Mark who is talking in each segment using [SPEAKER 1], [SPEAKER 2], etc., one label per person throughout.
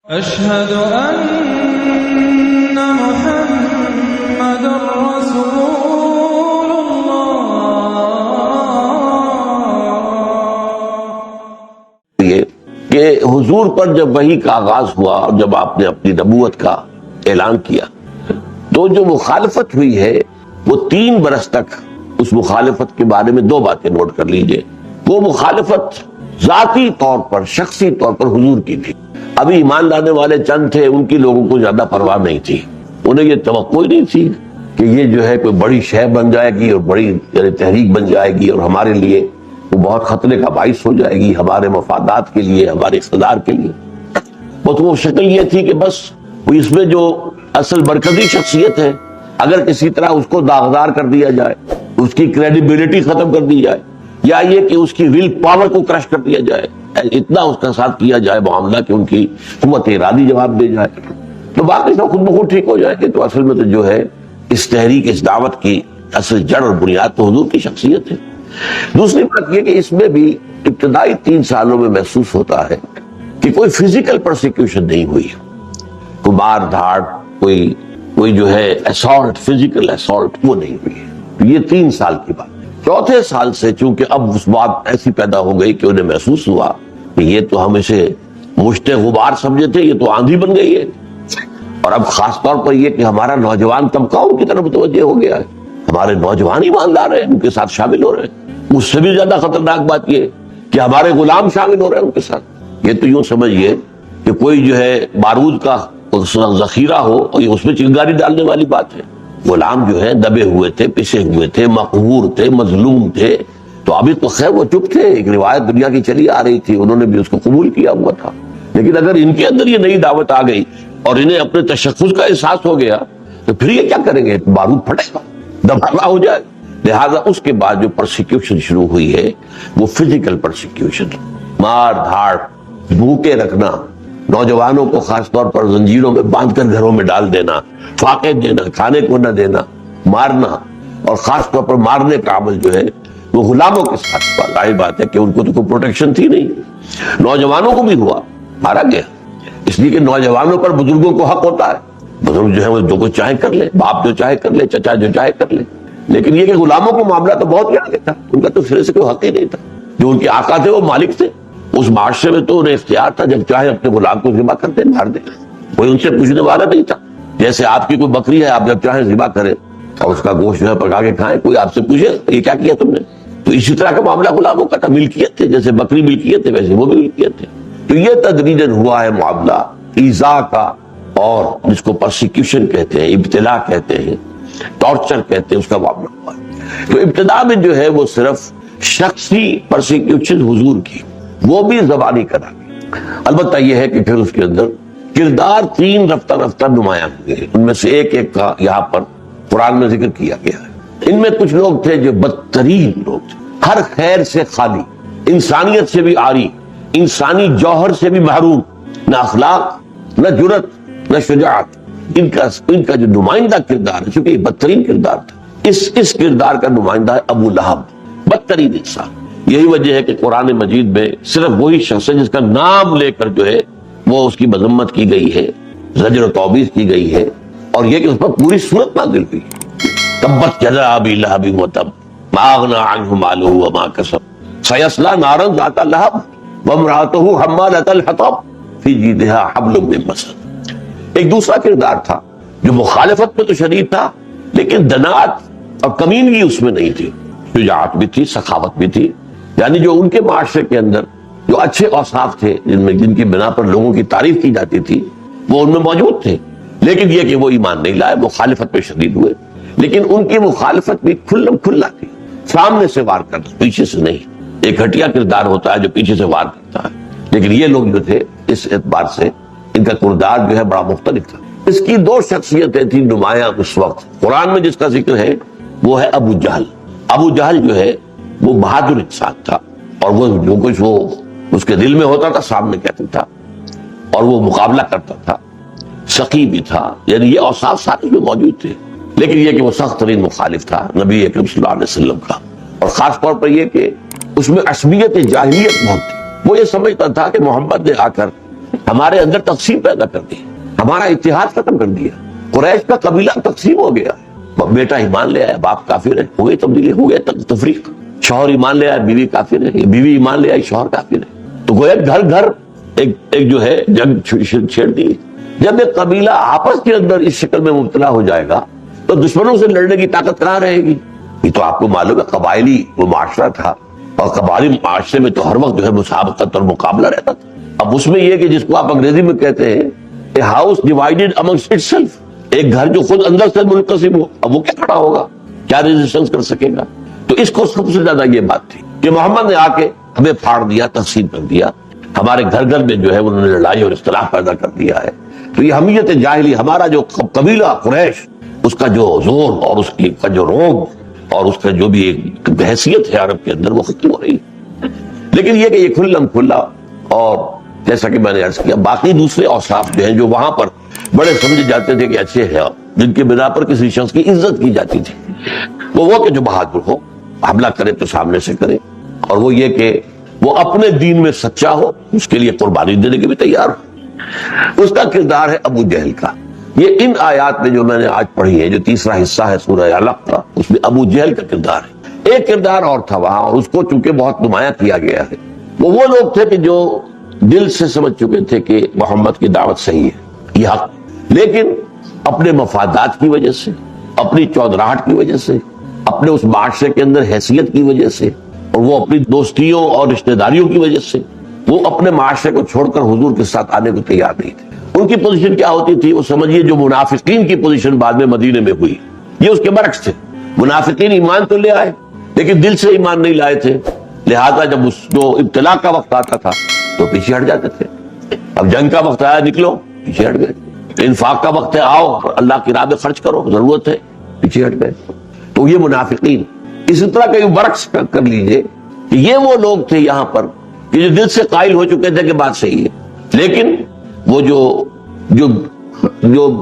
[SPEAKER 1] أشهد أن محمد رسول الله.
[SPEAKER 2] یہ کہ حضور پر جب وحی کا آغاز ہوا اور جب آپ نے اپنی نبوت کا اعلان کیا تو جو مخالفت ہوئی ہے وہ 3 برس تک اس مخالفت کے بارے میں 2 باتیں نوٹ کر لیجئے. وہ مخالفت ذاتی طور پر شخصی طور پر حضور کی تھی. ابھی ایمان لانے والے چند تھے، ان کی لوگوں کو زیادہ پرواہ نہیں تھی. انہیں یہ توقع ہی نہیں تھی کہ یہ جو ہے کوئی بڑی شے بن جائے گی اور بڑی تحریک بن جائے گی اور ہمارے لیے وہ بہت خطرے کا باعث ہو جائے گی، ہمارے مفادات کے لیے، ہمارے اقتدار کے لیے. وہ شکل یہ تھی کہ بس اس میں جو اصل مرکزی شخصیت ہے اگر کسی طرح اس کو داغدار کر دیا جائے، اس کی کریڈیبلٹی ختم کر دی جائے، یا یہ کہ اس کی ول پاور کو کرش کر دیا جائے، اتنا اس کا ساتھ کیا جائے معاملہ کہ ان کی قوت ارادی جواب دے جائے، تو باقی سب خود بخود ٹھیک ہو جائے گی. تو اصل میں تو جو ہے اس تحریک، اس دعوت کی اصل جڑ اور بنیاد تو حضور کی شخصیت ہے. دوسری بات یہ کہ اس میں بھی ابتدائی 3 سالوں میں محسوس ہوتا ہے کہ کوئی فزیکل پرسیکیوشن نہیں ہوئی، کوئی مار دھاڑ، کوئی جو ہے اسالٹ، فزیکل اسالٹ وہ نہیں ہوئی. یہ 3 سال کی بات. 4تھے سال سے چونکہ اب اس بات ایسی پیدا ہو گئی کہ انہیں محسوس ہوا کہ یہ تو ہم اسے مشت غبار سمجھے تھے، یہ تو آندھی بن گئی ہے. اور اب خاص طور پر یہ کہ ہمارا نوجوان طبقہ ان کی طرف متوجہ ہو گیا ہے، ہمارے نوجوان ایماندار ہیں، ان کے ساتھ شامل ہو رہے ہیں. اس سے بھی زیادہ خطرناک بات یہ کہ ہمارے غلام شامل ہو رہے ہیں ان کے ساتھ. یہ تو یوں سمجھیے کہ کوئی جو ہے بارود کا ذخیرہ ہو اور یہ اس میں چنگاری ڈالنے والی بات ہے. غلام جو ہے دبے ہوئے تھے، پسے ہوئے تھے، مقہور تھے، مظلوم تھے. تو ابھی تو خیر وہ چپ تھے، ایک روایت دنیا کی چلی آ رہی تھی، انہوں نے بھی اس کو قبول کیا ہوا تھا. لیکن اگر ان کے اندر یہ نئی دعوت آ گئی اور انہیں اپنے تشخص کا احساس ہو گیا تو پھر یہ کیا کریں گے؟ بارود پھٹے گا، دھماکہ ہو جائے. لہذا اس کے بعد جو پرسیکیوشن شروع ہوئی ہے وہ فزیکل پرسیکیوشن، مار دھاڑ، بھوکے رکھنا، نوجوانوں کو خاص طور پر زنجیروں میں باندھ کر گھروں میں ڈال دینا، فاقے دینا، کھانے کو نہ دینا، مارنا. اور خاص طور پر مارنے کا عمل جو ہے وہ غلاموں کے ساتھ ہوا. ظاہر بات ہے کہ ان کو تو کوئی پروٹیکشن تھی نہیں. نوجوانوں کو بھی ہوا، مارا گیا. اس لیے کہ نوجوانوں پر بزرگوں کو حق ہوتا ہے. بزرگ جو ہے وہ جو کچھ چاہے کر لے، باپ جو چاہے کر لے، چچا جو چاہے کر لے. لیکن یہ کہ غلاموں کو معاملہ تو بہت آگے تھا، ان کا تو سرے سے کوئی حق ہی نہیں تھا. جو ان کے آقا تھے وہ مالک تھے. اس معاشرے میں تو انہیں اختیار تھا، جب چاہے اپنے غلام کو ذبح کر دیں، مار دیں، کوئی ان سے پوچھنے والا نہیں تھا. جیسے آپ کی کوئی بکری ہے، آپ جب چاہیں ذبح کریں اور اس کا گوشت جو ہے پکا کے کھائیں، کوئی آپ سے پوچھے یہ کیا کیا تم نے؟ تو اسی طرح کا معاملہ غلاموں کا تھا. ملکیت تھے، جیسے بکری ملکیت ہے ویسے وہ بھی ملکیت تھے. تو یہ تدریجاً ہوا ہے معاملہ ایذا کا، اور جس کو پرسیکیوشن کہتے ہیں، ابتلا کہتے ہیں، ٹارچر کہتے ہیں، اس کا معاملہ ہوا ہے. تو ابتدا میں جو ہے وہ صرف شخصی پرسیکیوشن حضور کی، وہ بھی زبانی کرا. البتہ یہ ہے کہ پھر اس کے اندر کردار 3 رفتہ رفتہ نمایاں ہوئے. ان میں سے ایک کا یہاں پر قرآن میں ذکر کیا گیا ہے. ان میں کچھ لوگ تھے جو بدترین لوگ تھے، ہر خیر سے خالی، انسانیت سے بھی عاری، انسانی جوہر سے بھی محروم، نہ اخلاق، نہ جرت، نہ شجاعت. ان کا جو نمائندہ کردار ہے، چونکہ یہ بدترین کردار تھا، اس کردار کا نمائندہ ہے ابو لہب، بدترین انسان. یہی وجہ ہے کہ قرآن مجید میں صرف وہی شخص ہے جس کا نام لے کر جو ہے وہ اس کی مذمت کی گئی ہے، زجر و توبیخ کی گئی ہے، اور یہ کہ اس پر پوری سورت نازل ہوئی. تبت یدا ابی لہب وتب ما اغنی عنہ مالہ وما کسب سیصلی نارا ذات لہب وامرأتہ حمالۃ الحطب فی جیدہا حبل من مسد. ایک دوسرا کردار تھا جو مخالفت میں تو شدید تھا، لیکن دناعت اور کمینگی اس میں نہیں تھی. شجاعت بھی تھی، سخاوت بھی تھی. یعنی جو ان کے معاشرے کے اندر جو اچھے اوصاف تھے، جن کی بنا پر لوگوں کی تعریف کی جاتی تھی، وہ ان میں موجود تھے. لیکن یہ کہ وہ ایمان نہیں لائے، مخالفت میں شدید ہوئے. لیکن ان کی مخالفت بھی کھلم کھلا تھی، سامنے سے وار کرنا، پیچھے سے نہیں. ایک گھٹیا کردار ہوتا ہے جو پیچھے سے وار کرتا ہے. لیکن یہ لوگ جو تھے اس اعتبار سے ان کا کردار جو ہے بڑا مختلف تھا. اس کی 2 شخصیتیں تھیں نمایاں اس وقت. قرآن میں جس کا ذکر ہے وہ ہے ابو جہل. ابو جہل جو ہے وہ بہادر انسان تھا، اور وہ جو کچھ وہ اس کے دل میں ہوتا تھا سامنے کہتا تھا، اور وہ مقابلہ کرتا تھا. سخی بھی تھا، یعنی یہ اوصاف سارے میں موجود تھے. لیکن یہ کہ وہ سخت ترین مخالف تھا نبی اکرم صلی اللہ علیہ وسلم کا. اور خاص طور پر یہ کہ اس میں عصبیت جاہلیت بہت تھی. وہ یہ سمجھتا تھا کہ محمد نے آ کر ہمارے اندر تقسیم پیدا کر دی، ہمارا اتحاد ختم کر دیا. قریش کا قبیلہ تقسیم ہو گیا. بیٹا ایمان لے آیا، باپ کافر ہے، ہو گئی تبدیلی، ہو گیا تفریق. شوہر ایمان لے آیا، بیوی کافر ہے، بیوی ایمان لے آئی، شوہر کافر ہے. تو گویا گھر گھر ایک جو ہے جنگ چھیڑ دی. جب ایک قبیلہ آپس کے اندر اس شکل میں مبتلا ہو جائے گا تو دشمنوں سے لڑنے کی طاقت کہاں رہے گی؟ یہ تو آپ کو معلوم ہے قبائلی وہ معاشرہ تھا، اور قبائلی معاشرے میں تو ہر وقت جو ہے مسابقت اور مقابلہ رہتا تھا. اب اس میں یہ کہ جس کو آپ انگریزی میں کہتے ہیں a house divided amongst itself, ایک گھر جو خود اندر سے منقسم ہو، اب وہ کیا کھڑا ہوگا، کیا ریزسٹنس کر سکے گا؟ تو اس کو سب سے زیادہ یہ بات تھی کہ محمد نے آ کے ہمیں پھاڑ دیا، تقسیم کر دیا، ہمارے گھر گھر میں جو ہے انہوں نے لڑائی اور اختلاف پیدا کر دیا ہے. تو یہ حمیت جاہلی، ہمارا جو قبیلہ قریش، اس کا جو زور اور اس کا جو روب اور اس کا جو بھی ایک حیثیت ہے عرب کے اندر، وہ ختم ہو رہی ہے. لیکن یہ کہ یہ کھلم کھلا، اور جیسا کہ میں نے عرض کیا باقی دوسرے اوصاف جو ہیں جو وہاں پر بڑے سمجھے جاتے تھے کہ اچھے ہیں، جن کے بنا پر کسی شخص کی عزت کی جاتی تھی، وہ کہ جو بہادر ہو، حملہ کرے تو سامنے سے کرے، اور وہ یہ کہ وہ اپنے دین میں سچا ہو، اس کے لیے قربانی دینے کے بھی تیار ہو. اس کا کردار ہے ابو جہل کا. یہ ان آیات میں جو میں نے آج پڑھی ہے، جو تیسرا حصہ ہے سورہ علق کا، اس میں ابو جہل کا کردار ہے. ایک کردار اور تھا وہاں، اور اس کو چونکہ بہت نمایاں کیا گیا ہے. وہ لوگ تھے کہ جو دل سے سمجھ چکے تھے کہ محمد کی دعوت صحیح ہے، یہ حق، لیکن اپنے مفادات کی وجہ سے، اپنی چودراہٹ کی وجہ سے، اپنے اس معاشرے کے اندر حیثیت کی وجہ سے، اور وہ اپنی دوستیوں اور رشتہ داریوں کی وجہ سے، وہ اپنے معاشرے کو چھوڑ کر حضور کے ساتھ آنے کو تیار نہیں تھے. ان کی پوزیشن کیا ہوتی تھی؟ وہ سمجھیے جو منافقین کی پوزیشن بعد میں مدینے میں ہوئی، یہ اس کے برعکس تھے. منافقین ایمان تو لے آئے لیکن دل سے ایمان نہیں لائے تھے، لہذا جب اس جو ابتلا کا وقت آتا تھا تو پیچھے ہٹ جاتے تھے. اب جنگ کا وقت آیا، نکلو، پیچھے ہٹ گئے. انفاق کا وقت ہے، آؤ اللہ کی راہ میں خرچ کرو، ضرورت ہے، پیچھے ہٹ گئے. تو یہ منافقین. اسی طرح کا برعکس کر لیجئے کہ یہ وہ لوگ تھے یہاں پر کہ جو دل سے قائل ہو چکے تھے کہ بات صحیح ہے، لیکن وہ جو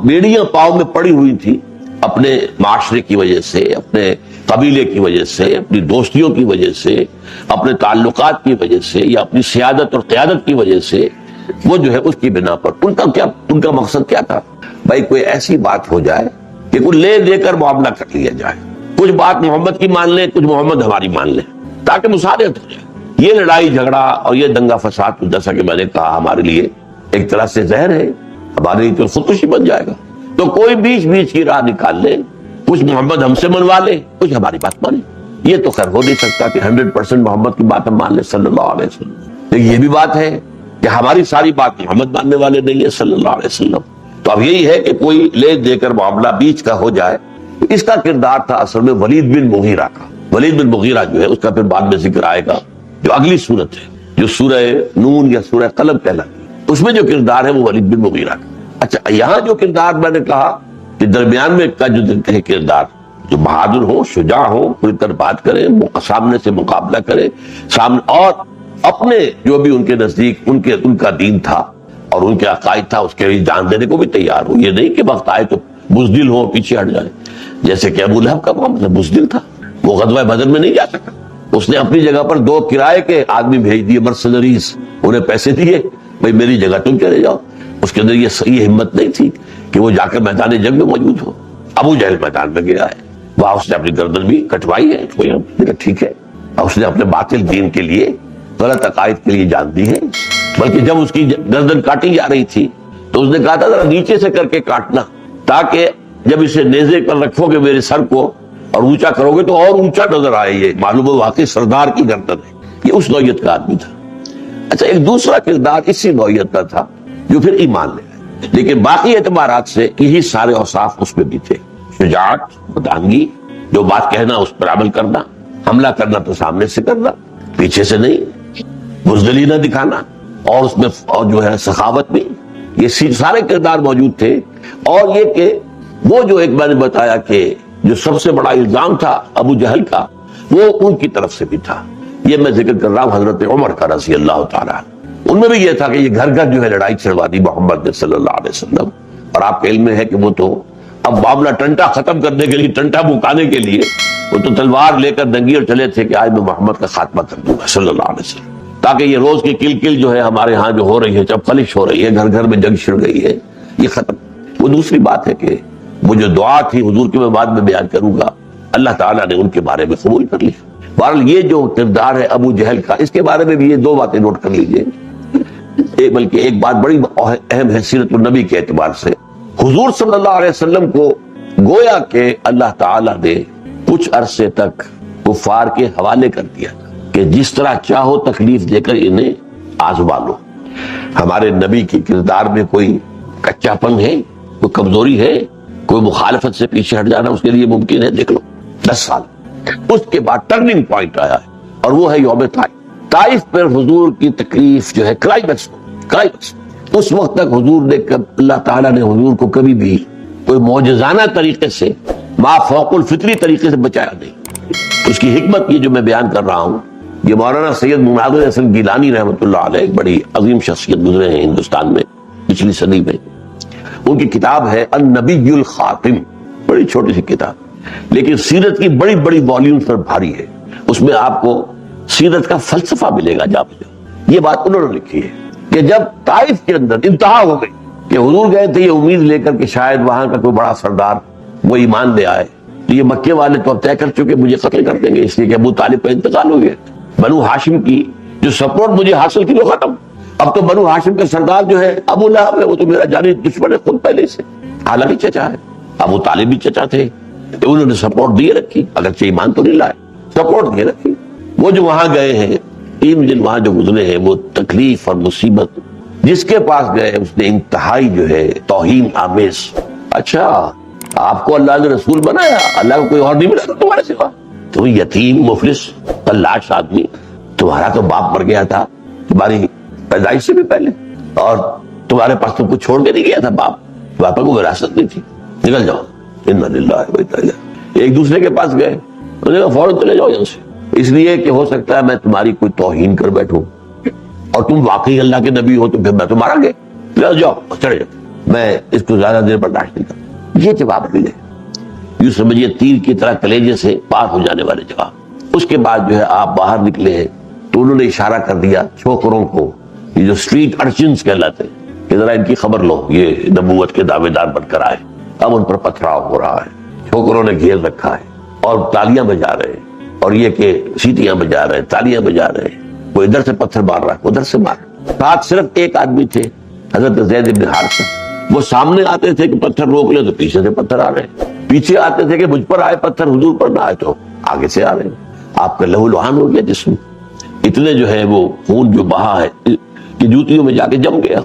[SPEAKER 2] بیڑیاں پاؤں میں پڑی ہوئی تھی اپنے معاشرے کی وجہ سے، اپنے قبیلے کی وجہ سے، اپنی دوستیوں کی وجہ سے، اپنے تعلقات کی وجہ سے، یا اپنی سیادت اور قیادت کی وجہ سے، وہ جو ہے اس کی بنا پر ان کا مقصد کیا تھا؟ بھائی کوئی ایسی بات ہو جائے کہ کوئی لے دے کر معاملہ کر لیا جائے، کچھ بات محمد کی مان لیں، کچھ محمد ہماری مان لیں، تاکہ مساعدت ہو جائے. یہ لڑائی جھگڑا اور یہ دنگا فساد، جیسا کہ میں نے کہا، ہمارے لیے ایک طرح سے زہر ہے، ہمارے لیے تو خودکشی بن جائے گا. تو کوئی بیچ کی راہ نکال لے، کچھ محمد ہم سے منوا لے، کچھ ہماری بات مانے. یہ تو خیر ہو نہیں سکتا کہ 100% محمد کی بات ہم مان لیں صلی اللہ علیہ وسلم. لیکن یہ بھی بات ہے کہ ہماری ساری بات محمد ماننے والے نہیں ہے صلی اللہ علیہ وسلم. تو اب یہی ہے کہ کوئی لے دے کر معاملہ بیچ کا ہو جائے. اس کا کردار تھا اصل میں ولید بن مغیرہ کا. ولید بن مغیرہ جو ہے اس کا پھر بعد میں ذکر آئے گا، جو اگلی صورت ہے، جو سورہ نون یا سورہ قلم کہلاتی ہے، اس میں جو کردار ہے وہ ولید بن مغیرہ کا. اچھا، یہاں جو کردار میں نے کہا کہ درمیان میں کا جو کردار، جو بہادر ہو، شجاع ہو، کھل کر بات کرے، سامنے سے مقابلہ کرے، سامنے، اور اپنے جو بھی ان کے نزدیک ان کا دین تھا اور ان کے عقائد تھا اس کے لیے جان دینے کو بھی تیار ہو. یہ نہیں کہ وقت آئے تو بزدل ہو، پیچھے ہٹ جائے، جیسے کہ ابو لہب کا معاملہ بزدل تھا، وہ غزوہ بدر میں نہیں جا سکا. اس نے اپنی جگہ پر 2 کرائے کے آدمی بھیج دیے، مرسنریز، انہیں پیسے دیے، بھائی میری جگہ تم چلے جاؤ. اس کے اندر یہ صحیح ہمت نہیں تھی کہ وہ جا کر میدان جنگ میں موجود ہو. ابو جہل میدان میں گیا ہے، وہاں اس نے اپنی گردن بھی کٹوائی ہے، ٹھیک ہے، اس نے اپنے باطل دین کے لیے، غلط عقائد کے لیے جان دی ہے. بلکہ جب اس کی گردن کاٹی جا رہی تھی تو اس نے کہا تھا ذرا نیچے سے کر کے کاٹنا، تاکہ جب اسے نیزے پر رکھو گے میرے سر کو اور اونچا کرو گے تو اور اونچا نظر آئے، یہ معلوم ہے واقعی سردار کی گردن ہے. یہ اس نوعیت کا آدمی تھا. اچھا، ایک دوسرا کردار اسی نوعیت کا تھا جو پھر ایمان لے آئے، لیکن باقی اعتبارات سے یہی سارے اوصاف اس میں بھی تھے. شجاعت، مردانگی، جو بات کہنا اس پر عمل کرنا، حملہ کرنا تو سامنے سے کرنا، پیچھے سے نہیں، بزدلی نہ دکھانا، اور اس میں جو ہے سخاوت بھی. یہ سارے کردار موجود تھے. اور یہ کہ وہ جو ایک میں نے بتایا کہ جو سب سے بڑا الزام تھا ابو جہل کا، وہ ان کی طرف سے بھی تھا. یہ میں ذکر کر رہا ہوں حضرت عمر کا رضی اللہ تعالیٰ. ان میں بھی یہ تھا کہ یہ گھر گھر جو ہے لڑائی چھڑوا دی محمد نے صلی اللہ علیہ وسلم. اور آپ کے علم میں ہے کہ وہ تو اب معاملہ ٹنٹا ختم کرنے کے لیے، ٹنٹا مکانے کے لیے وہ تو تلوار لے کر دنگی اور چلے تھے کہ آج میں محمد کا خاتمہ کر دوں گا صلی اللہ علیہ وسلم. تاکہ یہ روز کی کل کل جو ہے ہمارے ہاں جو ہو رہی ہے، جب خلش ہو رہی ہے، گھر گھر میں جنگ چھڑ گئی ہے، یہ ختم۔ وہ دوسری بات ہے کہ وہ جو دعا تھی حضور کی میں بعد میں بیان کروں گا، اللہ تعالیٰ نے ان کے بارے میں قبول کر لی۔ بہرحال یہ جو کردار ہے ابو جہل کا، اس کے بارے میں بھی یہ دو باتیں نوٹ کر لیجئے، بلکہ ایک بات بڑی اہم ہے سیرت النبی کے اعتبار سے۔ حضور صلی اللہ علیہ وسلم کو گویا کہ اللہ تعالیٰ نے کچھ عرصے تک کفار کے حوالے کر دیا کہ جس طرح چاہو تکلیف دے کر انہیں آزما لو۔ ہمارے نبی کے کردار میں کوئی کچا پن ہے، کوئی کمزوری ہے، کوئی مخالفت سے پیچھے ہٹ جانا اس کے لیے ممکن ہے؟ دیکھ لو 10 سال۔ اس کے بعد ٹرننگ پوائنٹ آیا ہے اور وہ ہے یوم طائف۔ طائف پر حضور کی تکلیف جو ہے کلائمیکس، اس وقت تک حضور نے اللہ تعالیٰ نے حضور کو کبھی بھی کوئی معجزانہ طریقے سے، ما فوق الفطری طریقے سے بچایا نہیں۔ اس کی حکمت یہ جو میں بیان کر رہا ہوں، یہ مولانا سید مناظر حسن گیلانی رحمۃ اللہ علیہ، ایک بڑی عظیم شخصیت گزرے ہیں ہندوستان میں پچھلی صدی میں، ان کی کتاب ہے النبی الخاتم، بڑی چھوٹی سی کتاب لیکن سیرت کی بڑی بڑی والیومز پر بھاری ہے۔ اس میں آپ کو سیرت کا فلسفہ ملے گا جا بجا۔ یہ بات انہوں نے لکھی ہے کہ جب طائف کے اندر انتہا ہو گئی کہ حضور گئے تھے یہ امید لے کر کہ شاید وہاں کا کوئی بڑا سردار وہ ایمان لے آئے، تو یہ مکے والے تو اب طے کر چکے مجھے قتل کر دیں گے، اس لیے کہ ابو طالب کا انتقال ہو گیا، بنو ہاشم کی جو سپورٹ مجھے حاصل کی وہ ختم۔ اب تو بنو ہاشم کا سردار جو ہے ابو لہب ہے، وہ تو میرا جانی دشمن ہے خود پہلے سے، حالانکہ چچا ہے، ابو طالب بھی چچا تھے، تو انہوں نے سپورٹ دیے رکھی، اگرچہ ایمان تو نہیں لائے، سپورٹ دیے رکھی۔ وہ جو وہاں گئے ہیں 3 دن وہاں جو گزرے ہیں، وہ تکلیف اور مصیبت، جس کے پاس گئے اس نے انتہائی جو ہے توہین آمیز، اچھا آپ کو اللہ نے رسول بنایا، اللہ کو کوئی اور نہیں ملا تمہارے سوا، تم یتیم مفلس تلاش آدمی، تمہارا تو باپ مر گیا تھا تمہاری پیدائش سے بھی پہلے، اور تمہارے پاس تو کچھ چھوڑ کے نہیں گیا تھا باپ، باپا کو وراثت نہیں تھی، نکل جاؤ، انا للہ و انا الیہ۔ ایک دوسرے کے پاس گئے، انہوں نے کہا فوراً چلے جاؤ یہاں سے، اس لیے کہ ہو سکتا ہے میں تمہاری کوئی توہین کر بیٹھوں اور تم واقعی اللہ کے نبی ہو تو پھر میں تو مارا گے، لے جاؤ چڑھے جاؤ، میں اس کو زیادہ دیر برداشت نہیں کرتا۔ یہ جواب ملے، یوں سمجھیے تیر کی طرح کلیجے سے پار ہو جانے والے جواب۔ اس کے بعد جو ہے آپ باہر نکلے ہیں تو انہوں نے اشارہ کر دیا چھوکروں کو، یہ جو اسٹریٹ ارچنز کہلاتے ہیں، کہ ذرا ان کی خبر لو، یہ نبوت کے دعوے دار بن کر آئے۔ اب ان پر پتھراؤ ہو رہا ہے، چھوکروں نے گھیر رکھا ہے اور تالیاں بجا رہے ہیں، اور یہ کہ سیٹیاں بجا رہے ہیں، تالیاں بجا رہے ہیں، کوئی ادھر سے پتھر مار رہا ہے ادھر سے مار رہا ہے۔ ساتھ صرف ایک آدمی تھے، حضرت زید بن حارثہ، وہ سامنے آتے تھے کہ پتھر روک لے تو پیچھے سے پتھر آ رہے ہیں، پیچھے آتے تھے کہ مجھ پر آئے پتھر حضور پر نہ آئے تو آگے سے آ رہے ہیں۔ آپ کا لہو لہان ہو گیا جسم، اتنے جو ہے وہ خون جو بہا ہے کہ جوتیوں میں جا کے جم گیا۔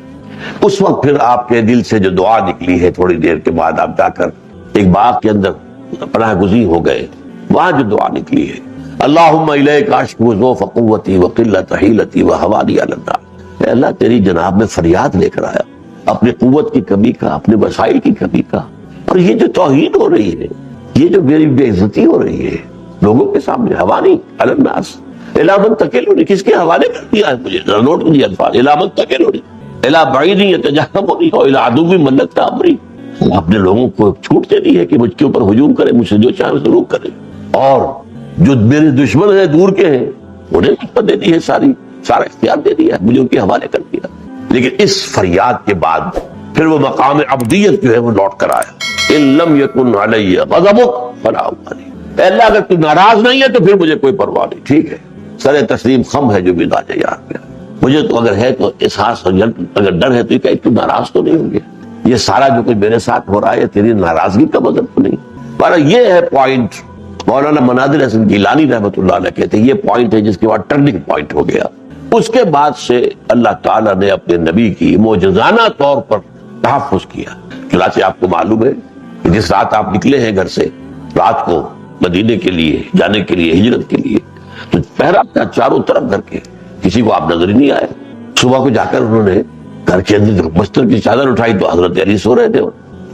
[SPEAKER 2] اس وقت پھر آپ کے دل سے جو دعا نکلی ہے، تھوڑی دیر کے بعد آپ جا کر ایک باغ کے اندر پناہ گزین ہو گئے، وہاں جو دعا نکلی ہے، اللہم الیک اشکو ضعف قوتی وقلت حیلتی وہوانی علی النار، اے اللہ تیری جناب میں فریاد لے کر آیا اپنی قوت کی کمی کا، اپنے وسائل کی کمی کا، اور یہ جو توہین ہو رہی ہے، یہ جو میری بے عزتی ہو رہی ہے لوگوں کے سامنے، حوانی علی الناس، الی من تکلنی، کس کے حوالے کر دیا ہے مجھے، ذرا نوٹ کیجیے الفاظ، الی من تکلنی الی بعید یتجہمنی الی عدو من لک امری، آپ نے لوگوں کو چھوٹ دے دی ہے کہ مجھ کے اوپر ہجوم کرے، مجھ سے جو چاہے سلوک کرے، اور جو میرے دشمن ہیں دور کے ہیں انہیں مجھ پر دے دی ہے، سارا اختیار دے دیا، مجھے ان کے حوالے کر دیا۔ لیکن اس فریاد کے بعد پھر وہ مقام عبدیت جو ہے وہ لوٹ کر آیا، ان لم یکن علی غضبک فلا ابالی، اے اللہ اگر تو ناراض نہیں ہے تو پھر مجھے کوئی پرواہ نہیں، ٹھیک ہے، سر تسلیم خم ہے جو مزاج یار پہ، مجھے تو اگر ہے تو احساس اور اگر ڈر ہے تو کہ تو ناراض تو نہیں ہوں گے، یہ سارا جو کچھ میرے ساتھ ہو رہا ہے تیری ناراضگی کا مطلب تو نہیں۔ پر یہ ہے پوائنٹ، مولانا مناظر حسن گیلانی رحمۃ اللہ علیہ کہتے ہیں یہ پوائنٹ ہے جس کے بعد ٹرننگ پوائنٹ ہو گیا۔ اس کے بعد سے اللہ تعالیٰ نے اپنے نبی کی معجزانہ طور پر تحفظ کیا۔ چنانچہ آپ کو معلوم ہے کہ جس رات آپ نکلے ہیں گھر سے رات کو مدینے کے لیے جانے کے لیے، ہجرت کے لیے، تو پہرا تھا چاروں طرف گھر کے، کسی کو آپ نظر ہی نہیں آئے۔ صبح کو جا کر انہوں نے گھر کے اندر بستر کی چادر اٹھائی تو حضرت علی سو رہے تھے،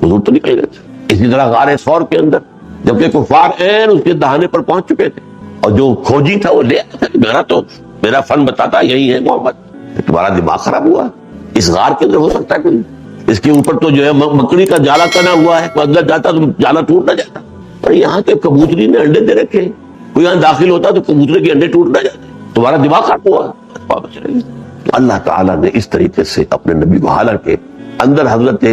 [SPEAKER 2] حضور تو نکل گئے تھے۔ اسی طرح غار ثور کے اندر جبکہ کفار عین اس کے دہانے پر پہنچ چکے تھے، اور جو کھوجی تھا وہ لے آیا تھا، میرا فن بتاتا یہی ہے محمد، تمہارا دماغ خراب ہوا، اس غار کے اندر ہو سکتا ہے کوئی، اس کے اوپر تو جو ہے مکڑی کا جالا تنا ہوا ہے، کوئی اندر جاتا تو جالا ٹوٹ نہ جاتا، پر یہاں تو کبوتری نے انڈے دے رکھے، کوئی یہاں داخل ہوتا تو کبوترے کے انڈے ٹوٹ نہ جاتے، تمہارا دماغ خراب ہوا واپس چلے گئے۔ تو اللہ تعالیٰ نے اس طریقے سے اپنے نبی کو، حالانکہ اندر حضرت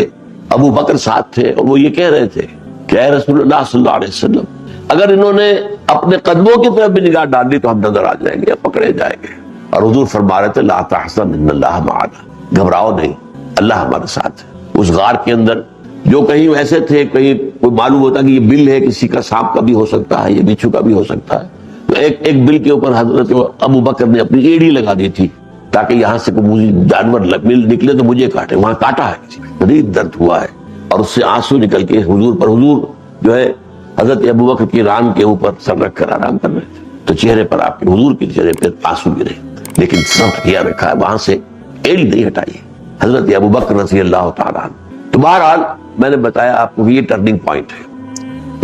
[SPEAKER 2] ابو بکر ساتھ تھے اور وہ یہ کہہ رہے تھے کہ اے رسول اللہ صلی اللہ علیہ وسلم، اگر انہوں نے اپنے قدموں کی طرف بھی نگاہ ڈال دی تو ہم نظر آ جائیں گے یا پکڑے جائیں گے۔ اور حضور فرما رہے تھے لا تحزن ان اللہ معنا، گھبراؤ نہیں، اللہ ہمارے ساتھ ہے۔ اس غار کے اندر جو کہیں ایسے تھے، کہیں کوئی معلوم ہوتا کہ یہ بل ہے، کسی کا سانپ کا بھی ہو سکتا ہے، یہ بچھو کا بھی ہو سکتا ہے، تو ایک بل کے اوپر حضرت ابو بکر نے اپنی ایڑی لگا دی تھی تاکہ یہاں سے کوئی جانور نکلے تو مجھے کاٹے، وہاں کاٹا ہے کسی، شدید درد ہوا ہے اور اس سے آنسو نکل کے حضور جو ہے حضرت ابو بکر کی ران کے اوپر سر رکھ کر آرام کر رہے تھے، تو چہرے پر آپ کے حضور کے چہرے پہ آنسو گرے، لیکن سب کیا رکھا ہے، وہاں سے ایڑی نہیں ہٹائی حضرت ابو بکر رضی اللہ تعالیٰ عنہ۔ تو بہرحال میں نے بتایا آپ کو یہ ٹرننگ پوائنٹ ہے۔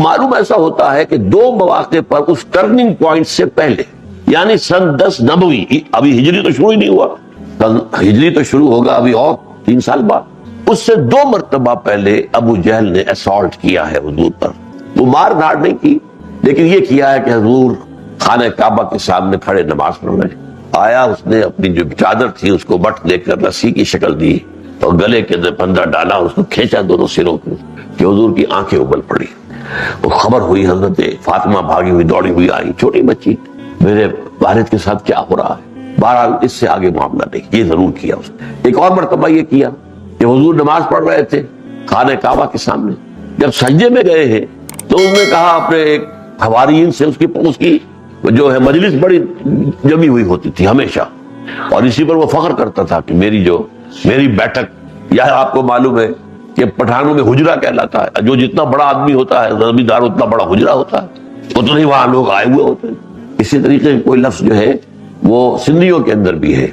[SPEAKER 2] معلوم ایسا ہوتا ہے کہ دو مواقع پر اس ٹرننگ پوائنٹ سے پہلے، یعنی سن 10 نبوی، ابھی ہجری تو شروع ہی نہیں ہوا، ہجری تو شروع ہوگا ابھی اور 3 سال بعد، اس سے 2 مرتبہ پہلے ابو جہل نے اسالٹ کیا ہے حضور پر۔ وہ مار دھاڑ نہیں کی، لیکن یہ کیا ہے کہ حضور خانہ کعبہ کے سامنے کھڑے نماز پڑھ رہے، آیا اس نے اپنی جو چادر تھی اس کو بٹ دے کر رسی کی شکل دی اور گلے کے اندر پندہ ڈالا، اس کو کھینچا دونوں سروں کو کہ حضور کی آنکھیں ابل پڑی۔ وہ خبر ہوئی، حضرت فاطمہ بھاگی ہوئی دوڑی ہوئی آئی، چھوٹی بچی، میرے والد کے ساتھ کیا ہو رہا ہے؟ بہرحال اس سے آگے معاملہ نہیں، یہ ضرور کیا اس نے۔ ایک اور مرتبہ یہ کیا کہ حضور نماز پڑھ رہے تھے خانہ کعبہ کے سامنے، جب سجدے میں گئے ہیں تو انہوں نے کہا اپنے ایک حواریین سے، اس کی جو ہے مجلس بڑی جمی ہوئی ہوتی تھی ہمیشہ، اور اسی پر وہ فخر کرتا تھا کہ میری بیٹھک، یا آپ کو معلوم ہے کہ پٹھانوں میں حجرہ کہلاتا ہے، جو جتنا بڑا آدمی ہوتا ہے زمیندار اتنا بڑا حجرہ ہوتا ہے، اتنے ہی وہاں لوگ آئے ہوئے ہوتے ہیں۔ اسی طریقے کوئی لفظ جو ہے وہ سندھیوں کے اندر بھی ہے،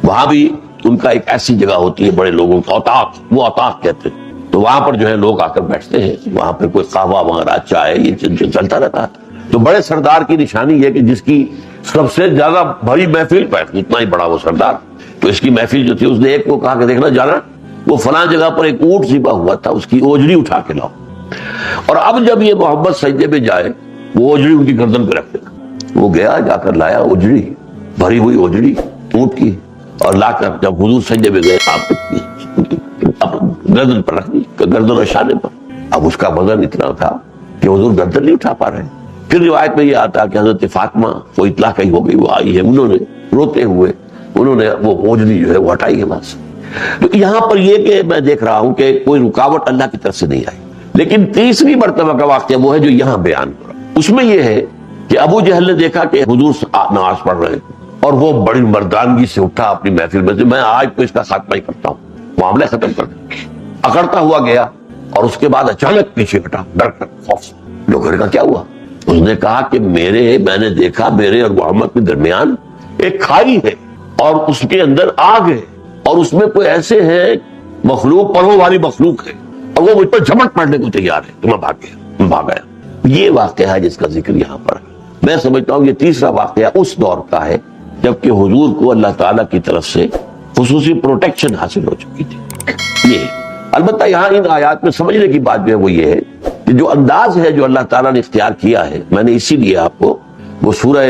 [SPEAKER 2] وہاں بھی ان کا ایک ایسی جگہ ہوتی ہے بڑے لوگوں کا، اوتاق، وہ اوتاق کہتے ہیں، تو وہاں پر جو ہے لوگ آ کر بیٹھتے ہیں، وہاں پہ کوئی قہوہ وغیرہ چائے یہ چلتا رہتا ہے۔ تو بڑے سردار کی نشانی یہ کہ جس کی سب سے زیادہ بڑی محفل بیٹھ، اتنا ہی بڑا وہ سردار، تو اس کی محفل جو تھی اس نے ایک کو کہا کہ دیکھنا جانا وہ فلاں جگہ پر ایک اونٹ سیپا ہوا تھا، اس کی اوجڑی اٹھا کے لاؤ، اور اب جب یہ محمد سجدے پہ جائے وہ اوجڑی ان کی گردن پہ رکھ دینا۔ وہ گیا، جا کر لایا اوجڑی، بھری ہوئی اوجڑی اونٹ کی، اور لا کر جب حضور سجدے پہ گئے آپ گردن پر رکھ دی، گردن اور شانے پر۔ اب اس کا وزن اتنا تھا کہ حضور گردن نہیں اٹھا پا رہے۔ پھر روایت میں یہ آتا کہ حضرت فاطمہ کو اطلاع کہیں ہو گئی، وہ آئی ہے، انہوں نے روتے ہوئے وہ اوجڑی جو ہے وہ ہٹائی ہے وہاں سے۔ تو یہاں پر یہ کہ میں دیکھ رہا ہوں کہ کوئی رکاوٹ اللہ کی طرف سے نہیں آئی۔ لیکن تیسری مرتبہ کا واقعہ وہ ہے جو یہاں بیان ہو رہا ہے، اس میں یہ ہے کہ ابو جہل نے دیکھا کہ حضور نماز پڑھ رہے ہیں، اور وہ بڑی مردانگی سے اٹھا اپنی محفل میں سے، میں آج تو اس کا خاتمہ ہی کرتا ہوں، معاملہ ختم کر دیا، اکڑتا ہوا گیا، اور اس کے بعد اچانک پیچھے ہٹا ڈر کر، خوف سے۔ لوگوں نے کہا کیا ہوا؟ اس نے کہا کہ میں نے دیکھا میرے اور محمد کے درمیان ایک کھائی ہے اور اس کے اندر آگ ہے، اور اس میں کوئی ایسے ہیں مخلوق، پروں والی مخلوق ہے، اور وہ مجھ پر جھپٹ پڑنے کو تیار ہے، تو میں بھاگ گیا۔ یہ واقعہ ہے جس کا ذکر یہاں پر ہے۔ میں سمجھتا ہوں یہ تیسرا واقعہ اس دور کا ہے جبکہ حضور کو اللہ تعالیٰ کی طرف سے خصوصی پروٹیکشن حاصل ہو چکی تھی۔ یہ البتہ یہاں ان آیات میں سمجھنے کی بات جو ہے وہ یہ ہے کہ جو انداز ہے جو اللہ تعالیٰ نے اختیار کیا ہے، میں نے اسی لیے آپ کو وہ سورہ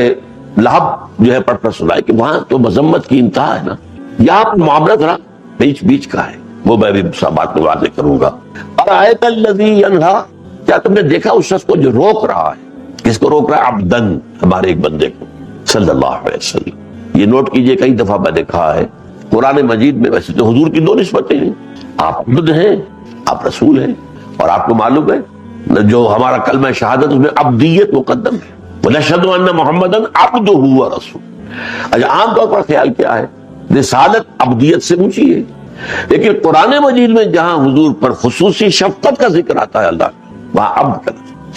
[SPEAKER 2] لہب جو ہے پڑھ کر سنائے کہ وہاں تو مذمت کی انتہا ہے نا، یہاں پر معاملہ ذرا بیچ کا ہے، وہ میں بھی بات میں واضح کروں گا۔ ارأیت الذی ینہا، کیا تم نے دیکھا اس شخص کو جو روک رہا ہے؟ کس کو روک رہا ہے؟ عبدن، ہمارے ایک بندے کو، صلی اللہ علیہ وسلم۔ یہ نوٹ کیجئے، کئی دفعہ میں نے کہا ہے قرآن مجید میں ویسے تو حضور کی 2 نسبتیں ہیں، آپ عبد ہیں، آپ رسول ہیں، اور آپ کو معلوم ہے جو ہمارا کلمہ شہادت اس میں عبدیت مقدم ہے، وَنَشْهَدُ أَنَّ مُحَمَّدًا عَبْدُهُ وَرَسُولُهُ۔ اچھا عام طور پر خیال کیا ہے رسالت عبدیت سے اونچی ہے، لیکن قرآن مجید میں جہاں حضور پر خصوصی شفقت کا ذکر آتا ہے اللہ وہاں عبد کا،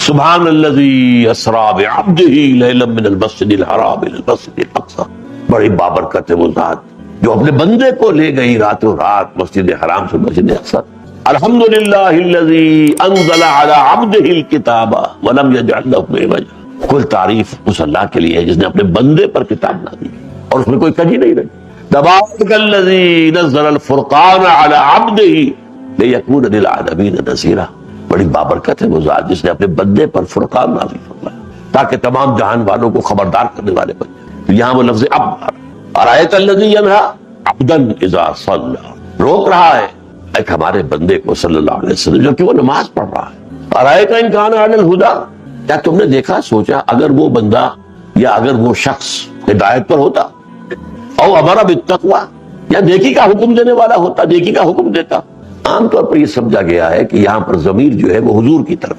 [SPEAKER 2] سبحان الذی اسری بعبدہ لیلا من المسجد الحرام الى المسجد الاقصی، بڑی بابرکت ہے وہ ذات جو اپنے بندے کو لے گئی راتوں رات مسجد حرام سے مسجد اقصی۔ الحمدللہ الذی انزل علی عبدہ الکتاب ولم یجعل لہ عوجا، کل تعریف اس اللہ کے لیے ہے جس نے اپنے بندے پر کتاب نازل کی اور اس میں کوئی کجی نہیں رہی۔ تبارک الذی نزل الفرقان علی عبدہ لیکون للعالمین نذیرا، بڑی بابرکت ہے وہ ذات جس نے اپنے بندے پر فرقان نازل فرمایا تاکہ تمام جہان والوں کو خبردار کرنے والے بن جائے۔ یہاں وہ لفظ اب ارایت الذی ینہا عبدا اذا صلی، روک رہا ہے ایک ہمارے بندے کو صلی اللہ علیہ وسلم جو کہ وہ نماز پڑھ رہا ہے، ارایت ان کان علی الہدی، کیا تم نے دیکھا سوچا اگر وہ بندہ یا اگر وہ شخص ہدایت پر ہوتا، او امر بالتقوی، یا نیکی کا حکم دینے والا ہوتا، نیکی کا حکم دیتا۔ عام طور پر یہ سمجھا گیا ہے کہ یہاں پر ضمیر جو ہے وہ حضور کی طرف،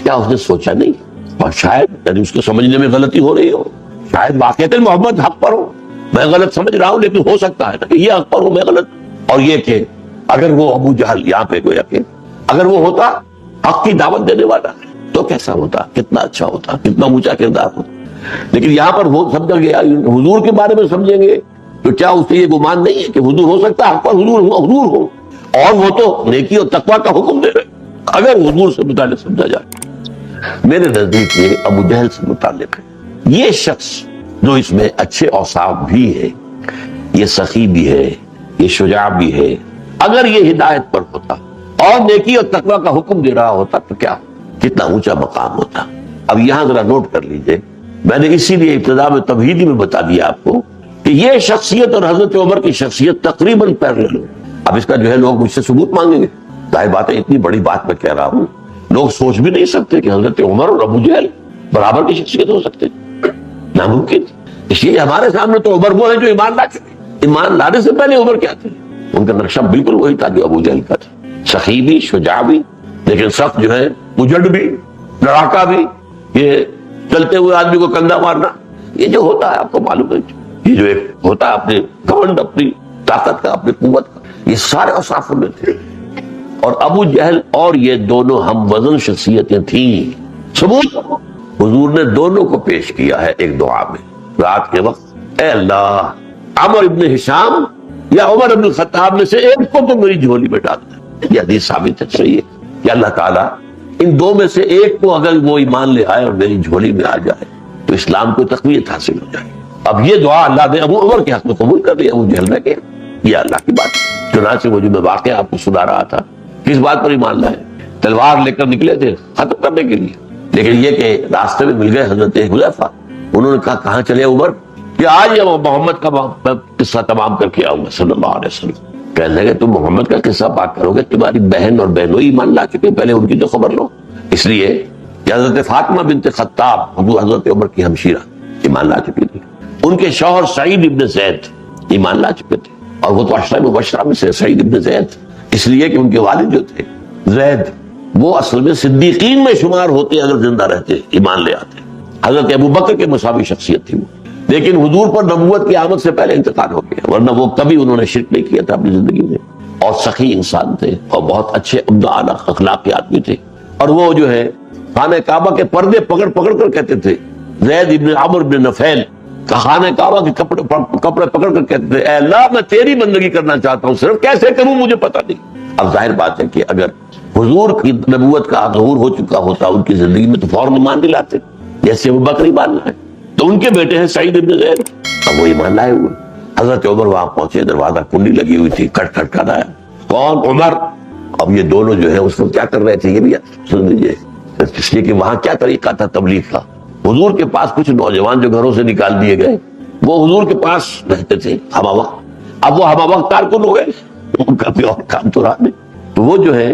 [SPEAKER 2] کیا اس نے سوچا نہیں؟ اور شاید یعنی اس کو سمجھنے میں غلطی ہو رہی ہو، شاید واقعتاً محمد حق پر ہو، میں غلط سمجھ رہا ہوں، لیکن ہو سکتا ہے نا کہ یہ حق پر ہو میں غلط۔ اور یہ کہ اگر وہ ابو جہل یہاں پہ گویا کہ اگر وہ ہوتا حق کی دعوت دینے والا تو کیسا ہوتا، کتنا اچھا ہوتا، کتنا اونچا کردار ہوتا۔ لیکن یہاں پر وہ سمجھا گیا حضور کے بارے میں سمجھیں گے تو کیا اس سے یہ گمان نہیں ہے کہ حضور ہو سکتا ہے حق پر حضور ہو، اور وہ تو نیکی اور تقویٰ کا حکم دے رہے، اگر حضور سے متعلق سمجھا جائے۔ میرے نزدیک یہ ابو جہل سے متعلق ہے، یہ شخص جو اس میں اچھے اوصاف بھی ہے، یہ سخی بھی ہے، یہ شجاع بھی ہے، اگر یہ ہدایت پر ہوتا اور نیکی اور تقویٰ کا حکم دے رہا ہوتا تو کیا کتنا اونچا مقام ہوتا۔ اب یہاں ذرا نوٹ کر لیجئے، میں نے اسی لیے ابتدا میں تمہیدی میں بتا دیا آپ کو کہ یہ شخصیت اور حضرت عمر کی شخصیت تقریباً پیرلل ہو۔ اب اس کا جو ہے لوگ مجھ سے ثبوت مانگیں گے، ظاہر بات ہے اتنی بڑی بات میں کہہ رہا ہوں، لوگ سوچ بھی نہیں سکتے کہ حضرت عمر اور ابو جہل برابر کی شخصیت ہو سکتے، ناممکن۔ اس لیے ہمارے سامنے تو عمر وہ ہیں جو ایمان لا چکے، ایمان لانے سے پہلے عمر کیا تھے؟ ان کا نقشہ بالکل وہی تھا جو ابو جہل کا تھا، سخی بھی، شجاع بھی، لیکن سخت جو ہے مجڈ بھی، لڑاکا بھی، یہ چلتے ہوئے آدمی کو کندھا مارنا، یہ جو ہوتا ہے آپ کو معلوم ہے، یہ جو ایک ہوتا ہے اپنے گھمنڈ، اپنی طاقت کا، اپنی قوت کا، یہ سارے اوصاف میں تھے۔ اور ابو جہل اور یہ دونوں ہم وزن شخصیتیں تھیں۔ ثبوت حضور نے دونوں کو پیش کیا ہے ایک دعا میں رات کے وقت، اے اللہ عمر ابن ہشام یا عمر ابن الخطاب میں سے ایک کو تو میری جھولی میں ڈال دے۔ یہ حدیث ثابت ہے، صحیح ہے کہ اللہ تعالیٰ ان دو میں سے ایک کو اگر وہ ایمان لے آئے اور میری جھولی میں آ جائے تو اسلام کو تقویت حاصل ہو جائے۔ اب یہ دعا اللہ نے ابو عمر کے حق میں قبول کر لیا، ابو جہل نے کیا، یہ اللہ کی بات ہے۔ چنانچہ وہ جو میں واقعہ آپ کو سنا رہا تھا، کس بات پر ایمان لائے؟ تلوار لے کر نکلے تھے ختم کرنے کے لیے، لیکن یہ کہ راستے میں مل گئے حضرت حذیفہ، انہوں نے کہا کہاں چلے عمر؟ کہ آج یہ محمد کا قصہ تمام کر کے آؤں گا صلی اللہ علیہ وسلم۔ کہنے لگے تم محمد کا قصہ پاک کرو گے، تمہاری بہن اور بہنوئی ایمان لا چکے، پہلے ان کی تو خبر لو۔ اس لیے کہ حضرت فاطمہ بنت خطاب حضرت عمر کی ہمشیرہ ایمان لا چکی تھی، ان کے شوہر سعید ابن زید ایمان لا چکے تھے، اور وہ تو عشرہ مبشرہ میں سے سعید ابن زید، اس لیے کہ ان کے والد جو تھے زید وہ اصل میں صدیقین میں شمار ہوتے، اگر زندہ رہتے ایمان لے آتے۔ حضرت ابو بکر کے مساوی شخصیت تھی وہ، لیکن حضور پر نبوت کی آمد سے پہلے انتقال ہو گیا، ورنہ وہ کبھی انہوں نے شرک نہیں کیا تھا اپنی زندگی میں، اور سخی انسان تھے اور بہت اچھے عمدہ اعلیٰ اخلاق کے آدمی تھے۔ اور وہ جو ہے خانہ کعبہ کے پردے پکڑ پکڑ کر کہتے تھے، زید ابن عمرو بن نفیل خانہ کعبہ کے کپڑے پکڑ کر کہتے تھے، اے اللہ میں تیری بندگی کرنا چاہتا ہوں، صرف کیسے کروں مجھے پتہ نہیں۔ اب ظاہر بات ہے کہ اگر حضور کی نبوت کا ظہور ہو چکا ہوتا ان کی زندگی میں تو فوراً ایمان نہیں لاتے، جیسے ابو بکر ایمان لائے، تو ان کے بیٹے ہیں سعید ابن زید، اب وہ ایمان لائے ہوئے۔ حضرت عمر وہاں پہنچے، دروازہ کنڈی لگی ہوئی تھی، کٹ کٹ کر آیا، کون؟ عمر۔ اب یہ دونوں جو ہے اس وقت کیا کر رہے تھے یہ بھی سن لیجیے، اس لیے کہ وہاں کیا طریقہ تھا تبلیغ کا۔ حضور کے پاس کچھ نوجوان جو گھروں سے نکال دیے گئے وہ حضور کے پاس رہتے تھے ہمہ وقت، اب وہ ہمہ وقت کارکن ہو گئے، ان کا بھی اور کام تو رہا نہیں، تو وہ جو ہے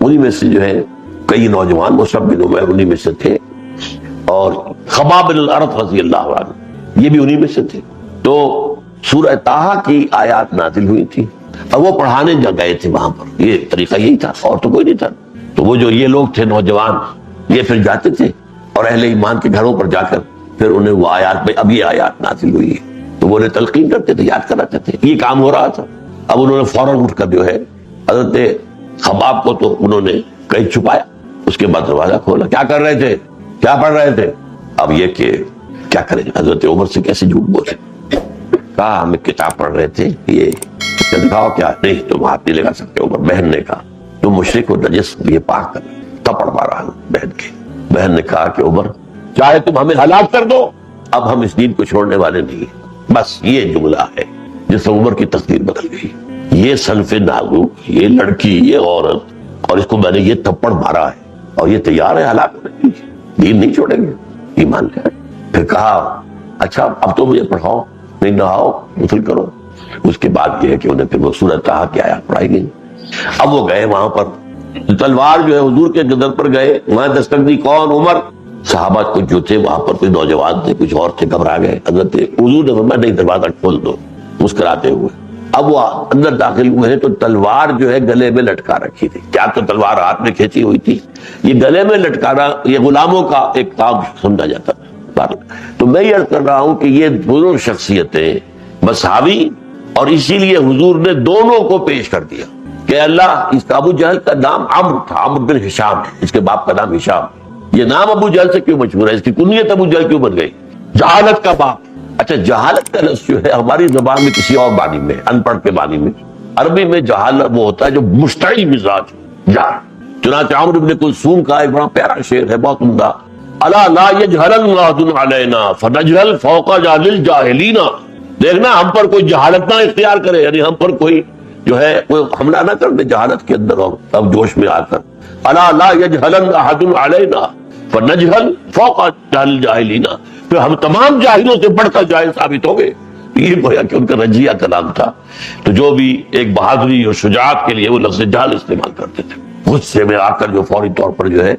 [SPEAKER 2] انہی میں سے جو ہے کئی نوجوان مصعب بن عمیر انہی میں سے تھے، اور خباب بن الارت رضی اللہ عنہ یہ بھی انہی میں سے تھے۔ تو سورہ طٰہٰ کی آیات نازل ہوئی تھی اور وہ پڑھانے جا گئے تھے وہاں پر، یہ طریقہ یہی تھا اور تو کوئی نہیں تھا۔ تو وہ جو یہ لوگ تھے نوجوان، یہ پھر جاتے تھے اور اہل ایمان کے گھروں پر جا کر پھر انہیں وہ آیات میں اب یہ آیات نازل ہوئی ہے تو وہ انہیں تلقین کرتے تھے، یاد کراتے تھے، یہ کام ہو رہا تھا۔ اب انہوں نے فوراً اٹھ کر جو ہے حضرت خباب کو تو انہوں نے کہیں چھپایا، اس کے بعد دروازہ کھولا، کیا کر رہے تھے، کیا پڑھ رہے تھے؟ اب یہ کہ کیا کریں، حضرت عمر سے کیسے جھوٹ بولے، کہا ہم کتاب پڑھ رہے تھے، یہ دکھاؤ کیا؟ نہیں تم ہاتھ نہیں لگا سکتے عمر۔ بہن نے کہا تم مشرک ہو، نجس، یہ پاک کر، تھپڑ مارا بہن کے۔ بہن نے کہا کہ عمر چاہے تم ہمیں ہلاک کر دو، اب ہم اس دین کو چھوڑنے والے نہیں۔ بس یہ جملہ ہے جس سے عمر کی تقدیر بدل گئی۔ یہ صنف ناگو، یہ لڑکی، یہ عورت، اور اس کو میں نے یہ تھپڑ مارا ہے اور یہ تیار ہے ہلاک ہونے کے لیے، دین نہیں چھوڑیں گے، ایمان لے آئے۔ پھر کہا اچھا اب تو مجھے پڑھاؤ، نہیں نہاؤ غسل کرو. اس کے بعد یہ ہے کہ انہیں پھر وہ سورۃ طٰہٰ کی آیات پڑھائی گئی. اب وہ گئے وہاں پر، تلوار جو ہے حضور کے گردن پر گئے، وہاں دستک دی کون؟ عمر. صحابہ کچھ جو تھے وہاں پر کوئی نوجوان تھے، کچھ اور تھے، گھبرا گئے. حضرت حضور نے فرمایا نہیں دروازہ کھول دو، مسکراتے ہوئے. اب وہ اندر داخل ہوئے ہیں تو تلوار جو ہے گلے میں لٹکا رکھی تھی. کیا تو تلوار ہاتھ میں کھینچی ہوئی تھی، یہ گلے میں لٹکانا یہ غلاموں کا ایک کام سمجھا جاتا تھا. تو میں یہ عرض کر رہا ہوں کہ یہ دونوں شخصیتیں مساوی، اور اسی لیے حضور نے دونوں کو پیش کر دیا کہ اللہ. اس کا ابو جہل کا نام عمرو تھا، عمرو بن ہشام، اس کے باپ کا نام ہشام. یہ نام ابو جہل سے کیوں مشہور ہے، اس کی کنیت ابو جہل کیوں بن گئی؟ جہالت کا باپ. اچھا جہالت کا لفظ جو ہے ہماری زبان میں کسی اور معنی میں، ان پڑھ کے معنی میں، عربی میں جہالت وہ ہوتا ہے جو مشتعل مزاج جہل. چنانچہ عمرو بن کلثوم کا ایک بڑا پیارا شعر ہے، بہت عمدہ. الا لا یجہلن احد علینا فنجہل فوق جہل الجاہلین. دیکھنا ہم پر کوئی جہالت نہ اختیار کرے، یعنی ہم پر کوئی جو ہے کوئی حملہ نہ کر دے جہالت کے اندر اور اب جوش میں آ کر. الا لا یجہلن احد علینا فنجہل فوق جہل الجاہلین. پھر ہم تمام جاہلوں سے بڑھ کر جاہل ثابت ہو گئے. یہ گویا کہ ان کا رجیہ کلام تھا. تو جو بھی ایک بہادری اور شجاعت کے لیے وہ لفظ جہل استعمال کرتے تھے، غصے میں آ کر جو فوری طور پر جو ہے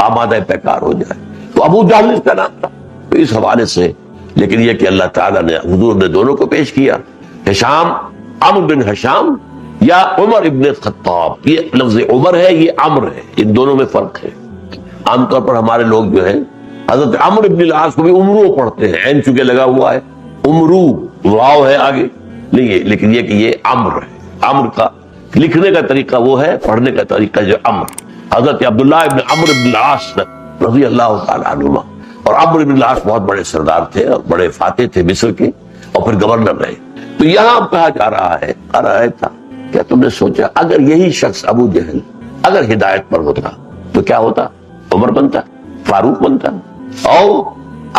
[SPEAKER 2] آمادہ پیکار ہو جائے. تو ابو جہل اس کا نام تھا. تو اس حوالے سے لیکن یہ کہ اللہ تعالیٰ نے حضور نے دونوں کو پیش کیا. ہشام، عمرو بن ہشام یا عمر ابن خطاب. یہ لفظ عمر ہے، یہ عمر ہے، ان دونوں میں فرق ہے. عام طور پر ہمارے لوگ جو ہے حضرت عمرو ابن العاص کو بھی عمرو پڑھتے ہیں، عین چونکہ لگا ہوا ہے، عمرو واو ہے آگے نہیں ہے، لیکن یہ کہ یہ عمر ہے. عمر کا لکھنے کا طریقہ وہ ہے، پڑھنے کا طریقہ جو عمر. حضرت عبداللہ ابن عمرو ابن العاص رضی اللہ تعالیٰ عنہما. اور عمرو ابن العاص بہت بڑے سردار تھے اور بڑے فاتح تھے مصر کے، اور پھر گورنر رہے. تو یہاں کہا جا رہا ہے تھا کیا تم نے سوچا اگر یہی شخص ابو جہل اگر ہدایت پر ہوتا تو کیا ہوتا؟ عمر بنتا، فاروق بنتا، اور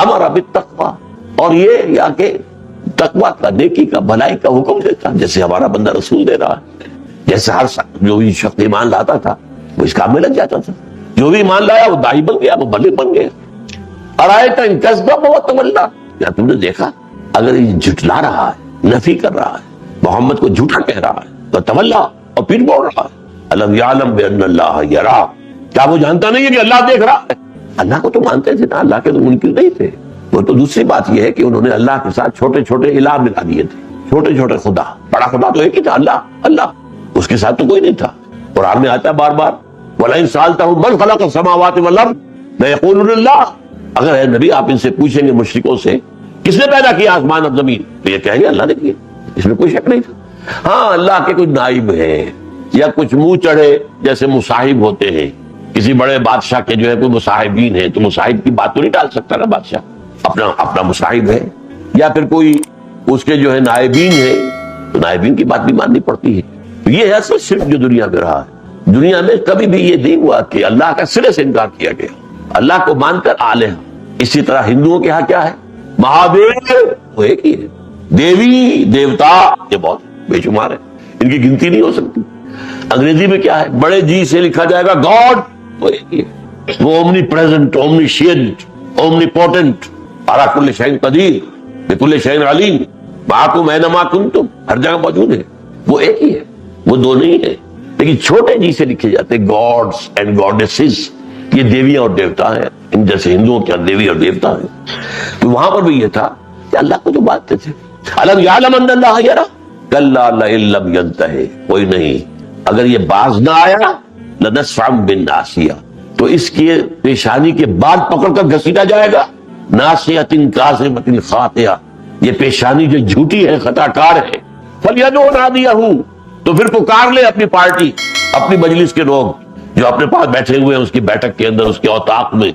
[SPEAKER 2] امر بالتقوی، اور یہ یا کہ تقوی کا، نیکی کا، بھلائی کا حکم دیتا جیسے ہمارا بندہ رسول دے رہا ہے. جیسے ہر جو بھی شخص ایمان لاتا تھا وہ اس کام میں لگ جاتا تھا. جو بھی ایمان لایا وہ داعی بن گیا، وہ بھلے بن گیا. ارایت ان کذب وتولی. کیا تم نے دیکھا اگر یہ جھٹلا رہا ہے، نفی کر رہا ہے، محمد کو جھوٹا کہہ رہا ہے، تو تولا اور پھر بول رہا ہے. الم یعلم بان اللہ یرا. کیا وہ جانتا نہیں ہے کہ اللہ دیکھ رہا ہے؟ اللہ کو تو مانتے تھے نا، اللہ کے تو منکر نہیں تھے. وہ تو دوسری بات یہ ہے کہ انہوں نے اللہ کے ساتھ چھوٹے چھوٹے الہ ملا دیے تھے، چھوٹے چھوٹے خدا. بڑا خدا تو ایک ہی تھا، اللہ. اس کے ساتھ تو کوئی نہیں تھا. قرآن میں آتا ہے بار بار وَلَئِن سَأَلْتَهُم مَّنْ خَلَقَ السَّمَاوَاتِ وَالْأَرْضَ لَيَقُولُنَّ اللَّهُ. اگر اے نبی آپ ان سے پوچھیں گے مشرکوں سے کس نے پیدا کیا آسمان اور زمین، تو یہ کہیں گے اللہ نے کیا. اس میں کوئی شک نہیں تھا. ہاں اللہ کے کچھ نائب ہیں یا کچھ منہ چڑھے جیسے مصاحب ہوتے ہیں، کسی بڑے بادشاہ کے جو ہے کوئی مصاحبین ہیں، تو مصاحب کی بات تو نہیں ٹال سکتا نا بادشاہ، اپنا مصاحب ہے. یا پھر کوئی اس کے جو ہے نائبین ہیں، تو نائبین کی بات بھی ماننی پڑتی ہے. تو یہ ہے اصل شرک جو دنیا میں رہا ہے. دنیا میں کبھی بھی یہ نہیں ہوا کہ اللہ کا سرے سے انکار کیا گیا، اللہ کو مان کر الہ. اسی طرح ہندوؤں کے ہاں کیا ہے، مہادیو وہ ایک ہی ہے، دیوی دیوتا یہ بہت بے شمار ہے، ان کی گنتی نہیں ہو سکتی. انگریزی میں کیا ہے، بڑے جی سے لکھا جائے گا گاڈ، وہ ایک ہی ہے. وہ اومنی پریزنٹ، اومنیشینٹ، اومنی پوٹنٹ، علی کل شیء قدیر، بکل شیء علیم، معکم اینما کنتم، ہر جگہ موجود ہے. وہ ایک ہی ہے، وہ دو نہیں ہے. لیکن چھوٹے جی سے لکھے جاتے ہیں گاڈز اینڈ گاڈیسز، یہ دیویاں اور دیوتا ہیں. ان جیسے ہندوؤں کے دیوی اور دیوتا ہیں. تو وہاں پر بھی یہ تھا کہ اللہ کو جو مانتے تھے. الم یعلم ان اللہ یرا کلا لئن لم ینتہ، کوئی نہیں اگر یہ باز نہ آیا لنسفعا بالناصیہ، تو اس کی پیشانی کے بال پکڑ کر گھسیٹا جائے گا. ناصیۃ کاذبۃ خاطئہ، یہ پیشانی جو جھوٹی ہے، خطا کار ہے. فلیدع نادیہ، تو پھر پکار لے اپنی پارٹی، اپنی مجلس کے لوگ جو اپنے پاس بیٹھے ہوئے ہیں اس کی بیٹھک کے اندر، اس کے اوطاق میں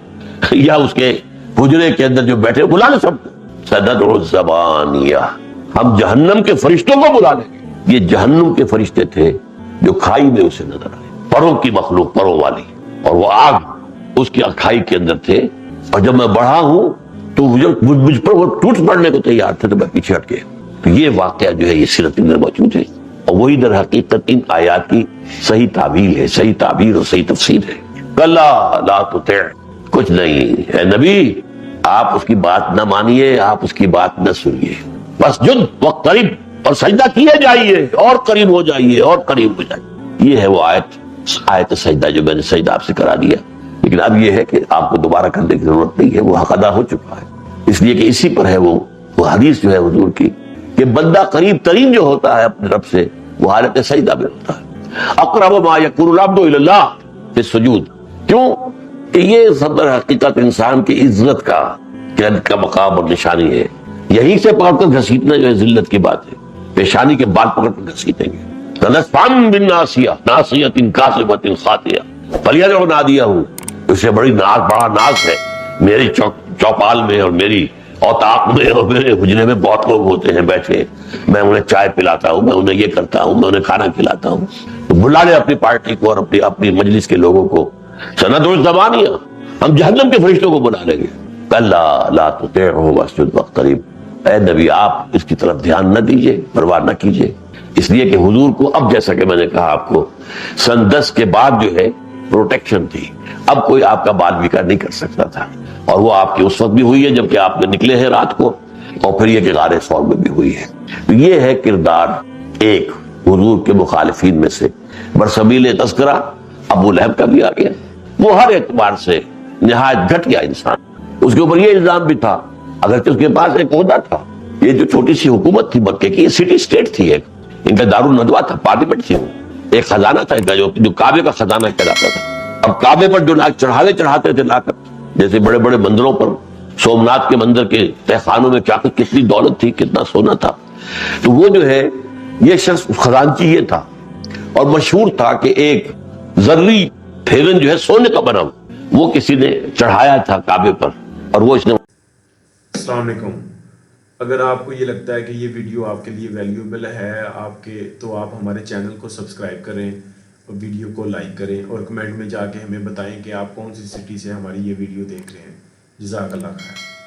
[SPEAKER 2] یا اس کے حجرے کے اندر جو بیٹھے، بلا لے سب. سندع الزبانیہ، ہم جہنم کے فرشتوں کو بلا لیں. یہ جہنم کے فرشتے تھے جو کھائی میں اسے نظر آئے، پروں کی مخلوق، پروں والی، اور وہ آگ اس کی کھائی کے اندر تھے. اور جب میں بڑھا ہوں تو مجھ پر وہ ٹوٹ پڑنے کو تیار تھے، تو میں پیچھے ہٹ گیا. تو یہ واقعہ جو ہے یہ سیرت میں موجود ہے، اور وہی در حقیقت ان آیات کی صحیح تعبیر ہے، صحیح تعبیر اور صحیح تفسیر ہے. کلا لا تطع، کچھ نہیں اے نبی آپ اس کی بات نہ مانیے، آپ اس کی بات نہ سنیے، بس جد وقترب، اور سجدہ کیے جائیے اور قریب ہو جائیے اور قریب ہو جائیے. یہ ہے وہ آیت سجدہ جو میں نے سجدہ آپ سے کرا دیا. لیکن اب یہ ہے کہ آپ کو دوبارہ کرنے کی ضرورت نہیں ہے، وہ حق ادا ہو چکا ہے. اس لیے کہ اسی پر ہے وہ حدیث جو ہے حضور کی کہ بندہ قریب ترین جو ہوتا ہے اپنے رب سے وہ حالت سجدہ میں ہوتا ہے. اقرب ما یکون العبد الی اللہ فی السجود. کیوں کہ یہ صدر حقیقت انسان کی عزت کا قیادت کا مقام اور نشانی ہے. یہیں سے پکڑ کر گھسیٹنا جو ہے ذلت کی بات ہے. پیشانی کے بال پکڑ کر گھسیٹیں گے. تنسفان بالناسیہ ناسیۃ کاذبۃ خاطیہ فلیدع نادیہ. اس سے بڑی بڑا ناز ہے میری چوپال میں اور میری اوطاق میں اور میرے حجرے میں بہت لوگ ہوتے ہیں بیٹھے، میں انہیں چائے پلاتا ہوں، میں انہیں یہ کرتا ہوں، میں انہیں کھانا کھلاتا ہوں. تو بلا لے اپنی پارٹی کو اور اپنی مجلس کے لوگوں کو. سندع الزبانیہ، ہم جہنم کے فرشتوں کو بلا لیں گے. کلا لا تطعہ واسجد واقترب. اے نبی آپ اس کی طرف دھیان نہ دیجئے، پرواہ نہ کیجئے. اس لیے کہ حضور کو اب جیسا کہ میں نے کہا آپ کو سن 10 کے بعد جو ہے پروٹیکشن تھی. اب کوئی آپ کا بال بیکار نہیں کر سکتا تھا، اور وہ آپ کی اس وقت بھی ہوئی ہے جبکہ آپ نے نکلے ہیں رات کو، اور پھر یہ کہ غار ثور میں بھی ہوئی ہے. یہ ہے کردار ایک حضور کے مخالفین میں سے. برسبیل تذکرہ ابو لہب کا بھی آ گیا. وہ ہر اعتبار سے نہایت گھٹ گیا انسان. اس کے اوپر یہ الزام بھی تھا، اگرچہ اس کے پاس ایک عہدہ تھا. یہ جو چھوٹی سی حکومت تھی مکے کی، یہ سٹی اسٹیٹ تھی، ایک ان کا دارالندوہ تھا، پارلیمنٹ تھی. ایک خزانہ تھا ان کا جو کعبے کا خزانہ کہلاتا تھا. اب کعبے پر جو چڑھاتے تھے لا کر، جیسے بڑے بڑے مندروں پر، سومناتھ کے مندر کے تہخانوں میں کتنی دولت تھی، کتنا سونا تھا. تو وہ جو ہے یہ شخص خزانچی یہ تھا، اور مشہور تھا کہ ایک زرعی پھیرن جو ہے سونے کا بنا وہ کسی نے چڑھایا تھا کعبے پر، اور وہ اس نے.
[SPEAKER 3] السلام علیکم. اگر آپ کو یہ لگتا ہے کہ یہ ویڈیو آپ کے لیے ویلیوبل ہے تو آپ ہمارے چینل کو سبسکرائب کریں اور ویڈیو کو لائک کریں، اور کمنٹ میں جا کے ہمیں بتائیں کہ آپ کون سی سٹی سے ہماری یہ ویڈیو دیکھ رہے ہیں. جزاک اللہ خیر.